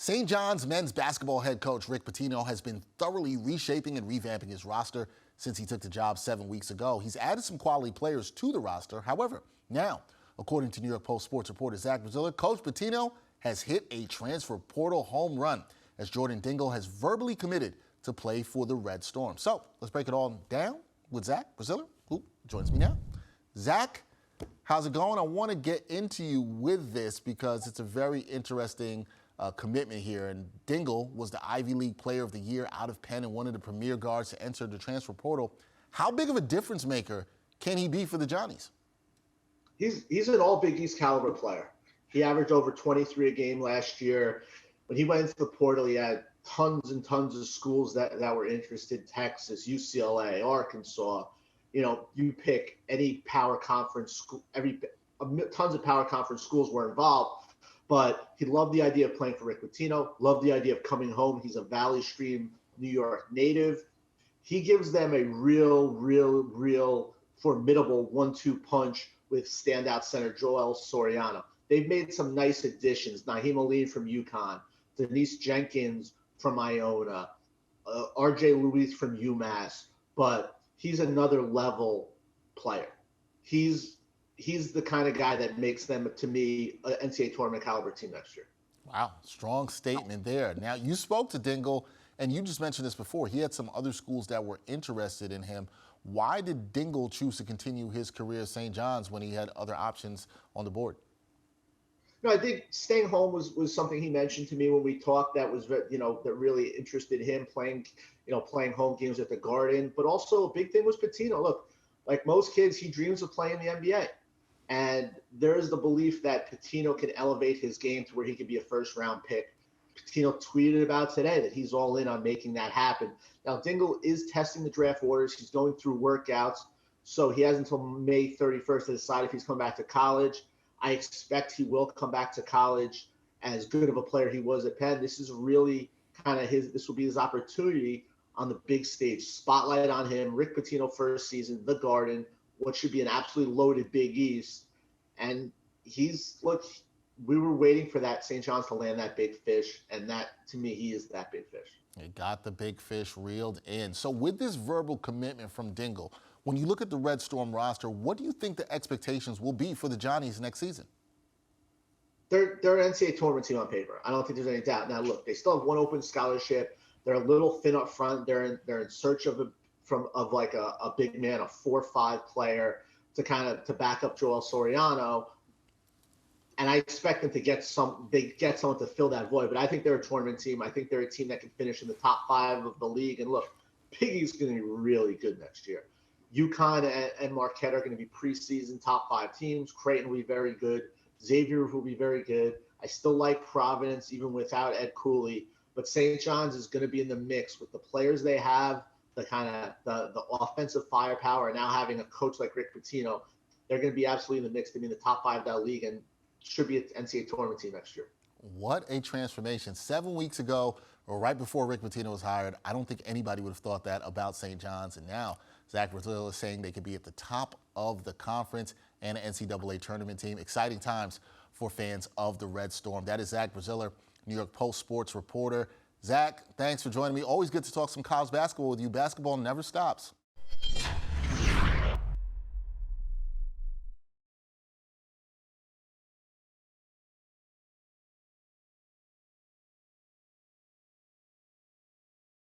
St. John's men's basketball head coach Rick Pitino has been thoroughly reshaping and revamping his roster since he took the job 7 weeks ago. He's added some quality players to the roster. However, now, according to New York Post sports reporter Zach Braziller, Coach Pitino has hit a transfer portal home run as Jordan Dingle has verbally committed to play for the Red Storm. So let's break it all down with Zach Braziller, who joins me now. Zach, how's it going? I want to get into you with this because it's a very interesting commitment here. And Dingle was the Ivy League Player of the Year out of Penn and one of the premier guards to enter the transfer portal. How big of a difference maker can he be for the Johnnies? He's an all Big East caliber player. He averaged over 23 a game last year. When he went into the portal, he had tons and tons of schools that were interested: Texas, UCLA, Arkansas. You know, you pick any power conference school, tons of power conference schools were involved. But he loved the idea of playing for Rick Pitino, loved the idea of coming home. He's a Valley Stream, New York native. He gives them a real formidable 1-2 punch with standout center Joel Soriano. They've made some nice additions. Naheem Ali from UConn, Denise Jenkins from Iona, RJ Luis from UMass. But he's another level player. He's the kind of guy that makes them, to me, an NCAA tournament caliber team next year. Wow, strong statement there. Now, you spoke to Dingle, and you just mentioned this before. He had some other schools that were interested in him. Why did Dingle choose to continue his career at St. John's when he had other options on the board? No, I think staying home was something he mentioned to me when we talked. That was, that really interested him playing home games at the Garden. But also a big thing was Pitino. Look, like most kids, he dreams of playing the NBA. And there is the belief that Pitino can elevate his game to where he could be a first-round pick. Pitino tweeted about today that he's all in on making that happen. Now, Dingle is testing the draft orders. He's going through workouts. So he has until May 31st to decide if he's coming back to college. I expect he will come back to college as good of a player he was at Penn. This is really this will be his opportunity on the big stage. Spotlight on him. Rick Pitino first season, the Garden, what should be an absolutely loaded Big East. And we were waiting for that St. John's to land that big fish. And that, to me, he is that big fish. He got the big fish reeled in. So with this verbal commitment from Dingle, when you look at the Red Storm roster, what do you think the expectations will be for the Johnnies next season? They're an NCAA tournament team on paper. I don't think there's any doubt. Now, look, they still have one open scholarship. They're a little thin up front. They're in search of a big man, a 4-5 player to back up Joel Soriano. And I expect them to get someone to fill that void. But I think they're a tournament team. I think they're a team that can finish in the top 5 of the league. And look, Big East is going to be really good next year. UConn and Marquette are going to be preseason top 5 teams. Creighton will be very good. Xavier will be very good. I still like Providence, even without Ed Cooley. But St. John's is going to be in the mix with the players they have, the offensive firepower, and now having a coach like Rick Pitino. They're going to be absolutely in the mix to be in the top 5 of that league and should be an NCAA tournament team next year. What a transformation. 7 weeks ago, or right before Rick Pitino was hired, I don't think anybody would have thought that about St. John's. And now Zach Braziller is saying they could be at the top of the conference and an NCAA tournament team. Exciting times for fans of the Red Storm. That is Zach Braziller, New York Post sports reporter. Zach, thanks for joining me. Always good to talk some college basketball with you. Basketball never stops.